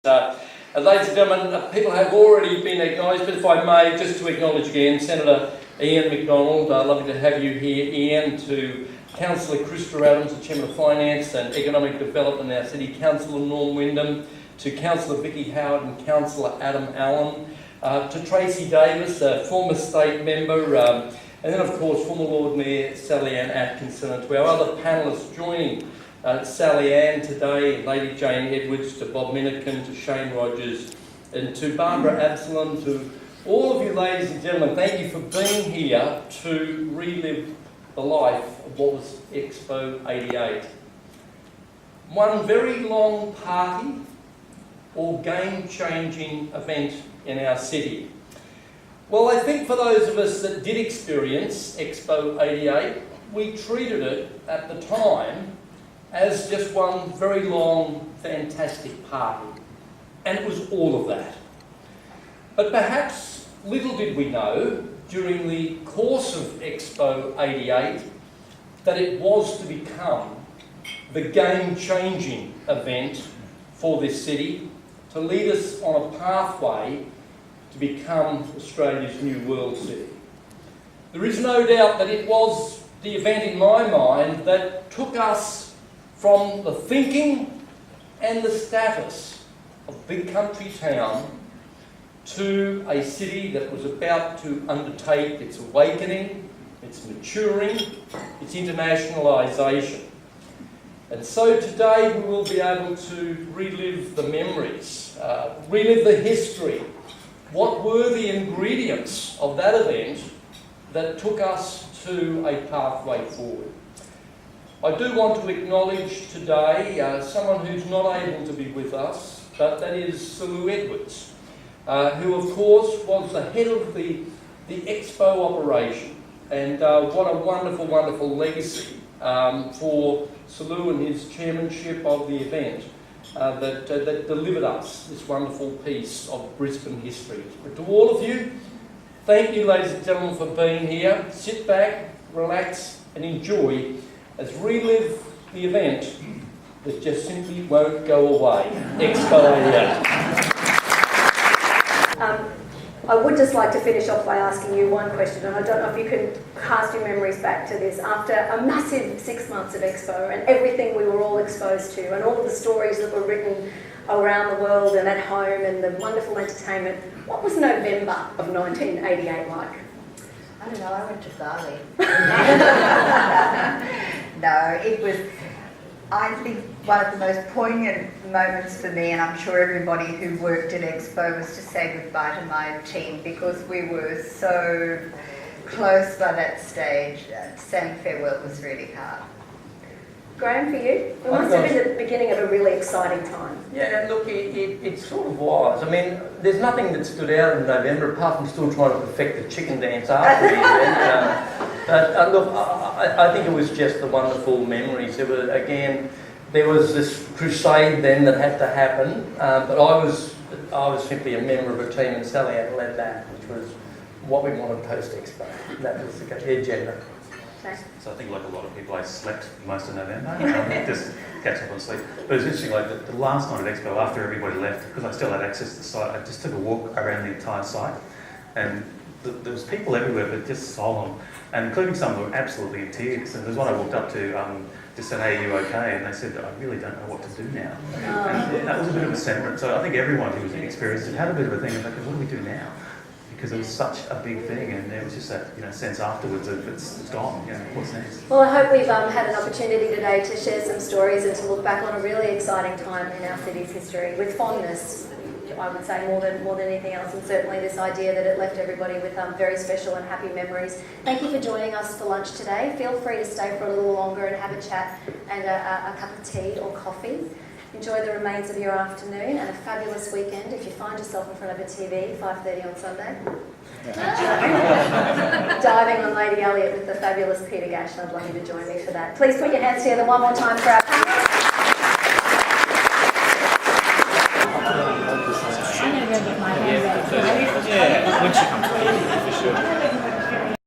Ladies and gentlemen, people have already been acknowledged, but if I may, just to acknowledge again, Senator Ian McDonald, lovely to have you here, Ian, to Councillor Krista Adams, the Chairman of Finance and Economic Development in our City, Councillor Norm Wyndham, to Councillor Vicky Howard and Councillor Adam Allen, to Tracy Davis, a former state member, and then of course former Lord Mayor Sally Ann Atkinson, and to our other panellists joining Sally Ann today, Lady Jane Edwards, to Bob Minnikin, to Shane Rogers, and to Barbara Absalom, to all of you ladies and gentlemen, thank you for being here to relive the life of what was Expo 88. One very long party or game-changing event in our city. Well, I think for those of us that did experience Expo 88, we treated it at the time as just one very long, fantastic party. And it was all of that. But perhaps little did we know during the course of Expo 88 that it was to become the game-changing event for this city, to lead us on a pathway to become Australia's new world city. There is no doubt that it was the event in my mind that took us from the thinking and the status of big country town to a city that was about to undertake its awakening, its maturing, its internationalisation. And so today we will be able to relive the memories, relive the history. What were the ingredients of that event that took us to a pathway forward? I do want to acknowledge today someone who's not able to be with us, but that is Sir Lou Edwards, who of course was the head of the Expo operation. And what a wonderful, wonderful legacy for Sir Lou and his chairmanship of the event that delivered us this wonderful piece of Brisbane history. But to all of you, thank you ladies and gentlemen for being here. Sit back, relax and enjoy as relive the event that just simply won't go away. Expo 88. I would just like to finish off by asking you one question, and I don't know if you can cast your memories back to this. After a massive 6 months of Expo and everything we were all exposed to and all of the stories that were written around the world and at home and the wonderful entertainment, what was November of 1988 like? I don't know, I went to Bali. No, it was, I think, one of the most poignant moments for me, and I'm sure everybody who worked at Expo, was to say goodbye to my team, because we were so close by that stage. Saying farewell was really hard. Graham, for you? It must have been the beginning of a really exciting time. Yeah, look, it sort of was. I mean, there's nothing that stood out in November apart from still trying to perfect the chicken dance after the event. But look, I think it was just the wonderful memories. There was this crusade then that had to happen, but I was simply a member of a team, and Sally Ann led that, which was what we wanted post-Expo. That was the agenda. So I think, like a lot of people, I slept most of November, just catch up on sleep. But it was interesting, like the last night at Expo, after everybody left, because I still had access to the site, I just took a walk around the entire site, and there was people everywhere, but just solemn, and including some who were absolutely in tears. And there's one I walked up to, just said, "Hey, are you okay?" And they said, "I really don't know what to do now." And that was a bit of a sentiment. So I think everyone who was experienced it had a bit of a thing of like, what do we do now? Because it was such a big thing, and there was just that sense afterwards of it's gone. What's next? Well, I hope we've had an opportunity today to share some stories and to look back on a really exciting time in our city's history with fondness. I would say more than anything else, and certainly this idea that it left everybody with very special and happy memories. Thank you for joining us for lunch today. Feel free to stay for a little longer and have a chat and a cup of tea or coffee. Enjoy the remains of your afternoon and a fabulous weekend if you find yourself in front of a TV, 5:30 on Sunday. Diving on Lady Elliot with the fabulous Peter Gash. I'd love you to join me for that. Please put your hands together one more time for our panel.